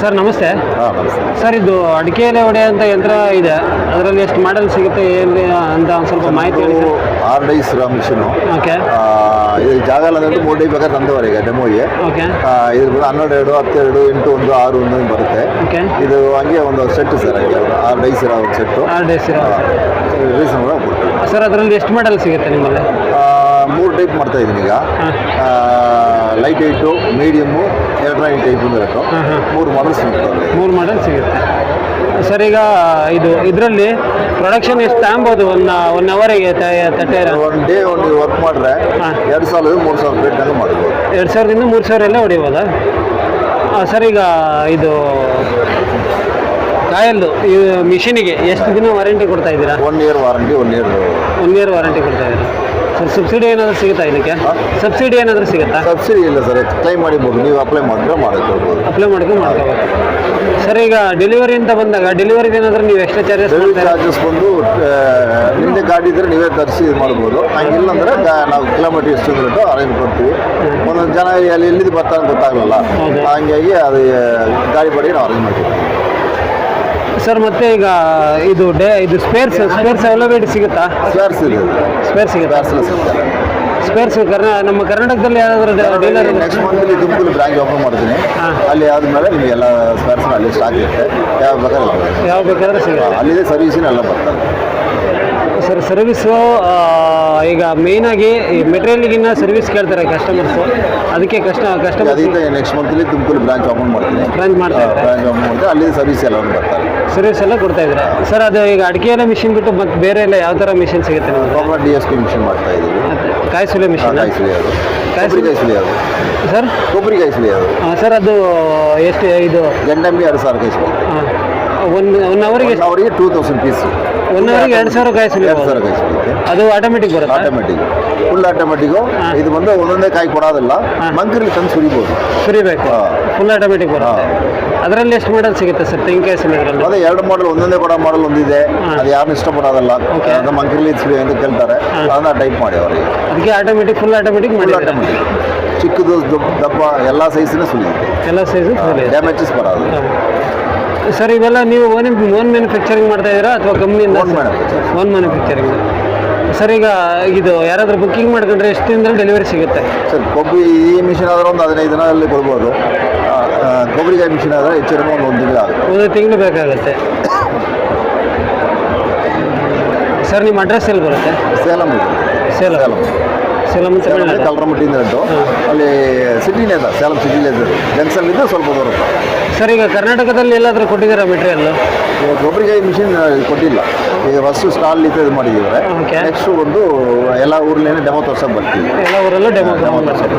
Sir ನಮಸ್ತೆ. ನಮಸ್ತೆ sir ಇದು ಅಡಿಕೆಯಲ್ಲಿ ಹೊಡೆಯುವಂಥ ಯಂತ್ರ ಇದೆ, ಅದರಲ್ಲಿ ಎಷ್ಟು ಮಾಡೆಲ್ ಸಿಗುತ್ತೆ ಏನು ಅಂತ ಒಂದು ಸ್ವಲ್ಪ ಮಾಹಿತಿ ಹೇಳಿ ಸರ್. 6 dies machine. ಓಕೆ. ಇದು ಜಾಗ ಇಲ್ಲ ಅಂದರೆ 3 ಡೈ ಬೇಕಾದ್ರೆ ತಂದವರೆಗೆ ಡೆಮೋಗೆ. ಓಕೆ. ಇದ್ರ 12, 12, 8, 1, 6, 1 ಬರುತ್ತೆ. ಓಕೆ. ಇದು ಹಂಗೆ ಒಂದು ಸೆಟ್ ಸರ್, ಹಂಗೆ 6 ಡೈಸ್ ಇರೋ ಒಂದು ಸೆಟ್ಟು. 6 ಡೇಸ್ ಇರೋ ರೀಸನಬಲ್ ಕೊಡ್ತೀವಿ ಸರ್. ಅದರಲ್ಲಿ ಎಷ್ಟು ಮಾಡೆಲ್ ಸಿಗುತ್ತೆ ನಿಮ್ಮಲ್ಲಿ? 3 ಟೈಪ್ ಮಾಡ್ತಾ ಇದ್ದೀನಿ ಈಗ. ಲೈಟ್ ಏಟು, ಮೀಡಿಯಮ್ಮು, ಎಲೆಕ್ಟ್ರಾನಿಕ್ ಟೈಪ್ ಇರುತ್ತೆ. 3 ಮಾಡಲ್ ಸಿಗುತ್ತೆ. 3 ಮಾಡೆಲ್ ಸಿಗುತ್ತೆ ಸರ್. ಈಗ ಇದರಲ್ಲಿ ಪ್ರೊಡಕ್ಷನ್ ಎಷ್ಟು ತಗೊಬೋದು ಒನ್ ಅವರಿಗೆ ತಟ್ಟೆ? ಒನ್ ಡೇ ಒಂದು ವರ್ಕ್ ಮಾಡಿದ್ರೆ 2,000 3,000 ಪ್ಲೇಟ್ ತನಕ ಮಾಡ್ಬೋದು. 2,000ದಿಂದ 3,000 ಎಲ್ಲ ಹೊಡಿಬೋದಾ ಸರ್? ಈಗ ಇದು ಕಾಯಲ್ದು ಈ ಮಿಷಿನಿಗೆ ಎಷ್ಟು ದಿನ ವಾರಂಟಿ ಕೊಡ್ತಾ ಇದ್ದೀರಾ? 1 ಇಯರ್ ವಾರಂಟಿ. 1 ಇಯರ್ ವಾರಂಟಿ ಕೊಡ್ತಾ ಇದ್ದೀರಾ ಸರ್. ಸಬ್ಸಿಡಿ ಏನಾದರೂ ಸಿಗುತ್ತಾ ಇದಕ್ಕೆ? ಸಬ್ಸಿಡಿ ಏನಾದರೂ ಸಿಗುತ್ತಾ? ಸಬ್ಸಿಡಿ ಇಲ್ಲ ಸರ್, ಕ್ಲೈಮ್ ಮಾಡಿಬೋದು. ನೀವು ಅಪ್ಲೈ ಮಾಡಿದ್ರೆ ಮಾಡ್ಕೋಬೋದು. ಅಪ್ಲೈ ಮಾಡ್ಕೋಬೇಕು ಸರ್. ಈಗ ಡೆಲಿವರಿ ಅಂತ ಬಂದಾಗ ಡೆಲಿವರಿಗೆ ಏನಾದರೂ ನೀವು ಎಕ್ಸ್ಟ್ರಾ ಚಾರ್ಜಸ್ ಬಂದು ನಿಮ್ಮದೇ ಗಾಡಿ ಇದ್ದರೆ ನೀವೇ ತರಿಸಿ ಇದು ಮಾಡ್ಬೋದು. ಹಂಗಿಲ್ಲ ಅಂದರೆ ನಾವು ಕಿಲೋಮೀಟರ್ ಎಷ್ಟು ಅರೇಂಜ್ ಕೊಡ್ತೀವಿ. ಒಂದೊಂದು ಜನ ಅಲ್ಲಿ ಎಲ್ಲಿದ್ದು ಬರ್ತಾರೆ ಗೊತ್ತಾಗಲ್ಲ, ಹಂಗಾಗಿ ಅದು ಗಾಡಿ ಬಾಡಿಗೆ ನಾವು ಅರೇಂಜ್ ಮಾಡ್ತೀವಿ ಸರ್. ಮತ್ತೆ ಈಗ ಇದು ಸ್ಪೇರ್ಸ್ ಅವೈಲಬಿಲಿಟಿ ಸಿಗುತ್ತಾ? ಸ್ಪೇರ್ ಸಿಗುತ್ತೆ. ಸ್ಪೇರ್ಸ್ ನಮ್ಮ ಕರ್ನಾಟಕದಲ್ಲಿ ಯಾರಾದರೂ ಡೀಲರ್? ನೆಕ್ಸ್ಟ್ ಮಂತಲ್ಲಿ ತುಮಕೂರು ಬ್ರಾಂಚ್ ಓಪನ್ ಮಾಡ್ತೀನಿ. ಅಲ್ಲಿ ಆದಮೇಲೆ ನಿಮಗೆ ಎಲ್ಲ ಸ್ಪೇರ್ಸ್ ಅಲ್ಲಿ ಸ್ಟಾಕ್ ಇರುತ್ತೆ. ಯಾವ ಬೇಕಾದ್ರೆ ಸಿಗುತ್ತೆ. ಅಲ್ಲಿದೆ ಸರ್ವಿಸಿನ ಎಲ್ಲ ಬರ್ತಾರೆ ಸರ್. ಸರ್ವಿಸು ಈಗ ಮೇಯ್ನಾಗಿ ಈ ಮೆಟೀರಿಯಲ್ಗಿನ್ನ ಸರ್ವಿಸ್ ಕೇಳ್ತಾರೆ ಕಸ್ಟಮರ್ಸು, ಅದಕ್ಕೆ ಕಸ್ಟಮರ್ ಅದಕ್ಕೆ ನೆಕ್ಸ್ಟ್ ಮಂತಲ್ಲಿ ತುಮಕೂರು ಬ್ರಾಂಚ್ ಓಪನ್ ಮಾಡ್ತೀನಿ. ಬ್ರಾಂಚ್ ಓಪನ್ ಮಾಡ್ತಾರೆ. ಅಲ್ಲಿ ಸರ್ವಿಸ್ ಎಲ್ಲ ಬರ್ತಾರೆ. ಸರ್ವಿಸ್ ಎಲ್ಲ ಕೊಡ್ತಾ ಇದ್ದಾರೆ ಸರ್. ಅದು ಈಗ ಅಡಿಕೆ ಎಲ್ಲ ಮಿಷಿನ್ ಬಿಟ್ಟು ಮತ್ತೆ ಬೇರೆ ಎಲ್ಲ ಯಾವ ಥರ ಮಿಷಿನ್ ಸಿಗುತ್ತೆ ನಿಮಗೆ? DSP ಮಿಷಿನ್ ಮಾಡ್ತಾ ಇದ್ದೀವಿ. ಕಾಯಿ ಸುಲಿಯೋ ಮಿಷಿನ್. ಕಾಯಿ ಸುಲಿಯೋದು ಸರ್. ಕೊಬ್ಬರಿ ಕಾಯಿ ಸುಲಿಯೋದು ಸರ್. ಅದು ಎಷ್ಟು ಇದು ಗಂಡಂಬಿ 2,000 ಕಾಯಿ ಸುಲಿಯೋದು. ಒನ್ ಅವರಿಗೆ 2,000 ಪೀಸ್. 1 ಅವರಿಗೆ 2,000 ಕಾಯಿ ಸುಲಿಯೋದು. 2,000 ಕಾಯಿ ಸುಲಿಯುತ್ತೆ. ಅದು ಆಟೋಮೆಟಿಕ್ ಬರುತ್ತೆ? Automatic, full automatic. ಇದು ಬಂದು ಒಂದೊಂದೇ ಕಾಯಿ ಕೊಡೋದಿಲ್ಲ, ಮಂಕರಿಗೆ ತಂದು ಸುರಿಬೇಕು. ಫುಲ್ ಆಟೋಮೆಟಿಕ್ ಬರುತ್ತೆ. ಅದರಲ್ಲಿ ಎಷ್ಟು ಮಾಡೆಲ್ ಸಿಗುತ್ತೆ ಸರ್ ತೆಂಗಿನಕಾಯಿ ಸುಲಿಯೋದ್ರಲ್ಲಿ? ಅದೇ 2 ಮಾಡಲ್, ಒಂದೊಂದೇ ಕೊಡೋ ಮಾಡಲ್ ಒಂದಿದೆ. ಅದು ಯಾರನ್ನ ಇಷ್ಟಪಡೋದಲ್ಲ, ಮಂಕರಿಲಿ ಸುಲಿ ಅಂತ ಕೇಳ್ತಾರೆ. ಅದನ್ನ ಟೈಪ್ ಮಾಡಿ ಅವರಿಗೆ. ಅದಕ್ಕೆ ಆಟೋಮೆಟಿಕ್, ಫುಲ್ ಆಟೋಮೆಟಿಕ್ ಮಾಡಿ. ಆಟೋಮೆಟಿಕ್ ಚಿಕ್ಕದು ದಪ್ಪ ಎಲ್ಲ ಸೈಜಿನ ಸುಲಿಯುತ್ತೆ. ಎಲ್ಲ ಸೈಜು ಡ್ಯಾಮೇಜಸ್ ಬರೋದು ಸರ್. ಇವೆಲ್ಲ ನೀವು ಓನ್ ಮ್ಯಾನುಫ್ಯಾಕ್ಚರಿಂಗ್ ಮಾಡ್ತಾ ಇದ್ದೀರಾ ಅಥವಾ ಕಂಪ್ನಿಯಿಂದ? Own manufacturing sir. ಈಗ ಇದು ಯಾರಾದರೂ ಬುಕ್ಕಿಂಗ್ ಮಾಡ್ಕೊಂಡ್ರೆ ಎಷ್ಟು ದಿನದಲ್ಲಿ ಡೆಲಿವರಿ ಸಿಗುತ್ತೆ ಸರ್? ಕೊಬ್ಬರಿ ಈ ಮಿಷಿನ್ ಆದ್ರೆ ಒಂದು 15 ದಿನದಲ್ಲಿ ಕೊಡ್ಬೋದು. ಕೊಬ್ಬರಿಕಾಯಿ ಮಿಷಿನ್ ಆದರೆ ಹೆಚ್ಚು ಒಂದು ತಿಂಗಳು ಆಗುತ್ತೆ. 1 ತಿಂಗಳು ಬೇಕಾಗುತ್ತೆ ಸರ್. ನಿಮ್ಮ ಅಡ್ರೆಸ್ ಎಲ್ಲಿ ಬರುತ್ತೆ? ಸೇಲಂ ತಮಿಳ್ನಾಡು. ಕಲ್ರಮಟ್ಟಿಯಿಂದ ಅಲ್ಲಿ ಸಿಟಿನೇ ಇದೆ, ಸೇಲಂ ಸಿಟಿಲೇ ಇದೆ. ಜಂಕ್ಷನ್ನಿಂದ ಸ್ವಲ್ಪ ದೂರ ಸರ್. ಈಗ ಕರ್ನಾಟಕದಲ್ಲಿ ಎಲ್ಲಾದರೂ ಕೊಟ್ಟಿದ್ದೀರಾ ಮೆಟೀರಿಯಲ್? ಕೊಬ್ಬರಿಕಾಯಿ ಮಿಷಿನ್ ಕೊಟ್ಟಿಲ್ಲ. ಈಗ ಫಸ್ಟ್ ಸ್ಟಾಲ್ ಇದು ಮಾಡಿದ್ದೀವಿ. ನೆಕ್ಸ್ಟ್ ಒಂದು ಎಲ್ಲ ಊರಲ್ಲೇನೆ ಡೆಮೋ ತೋರ್ಸೋಕೆ ಬರ್ತೀವಿ. ಎಲ್ಲ ಊರಲ್ಲೂ ಡೆಮೋ ತೋರ್ಸೋಕೆ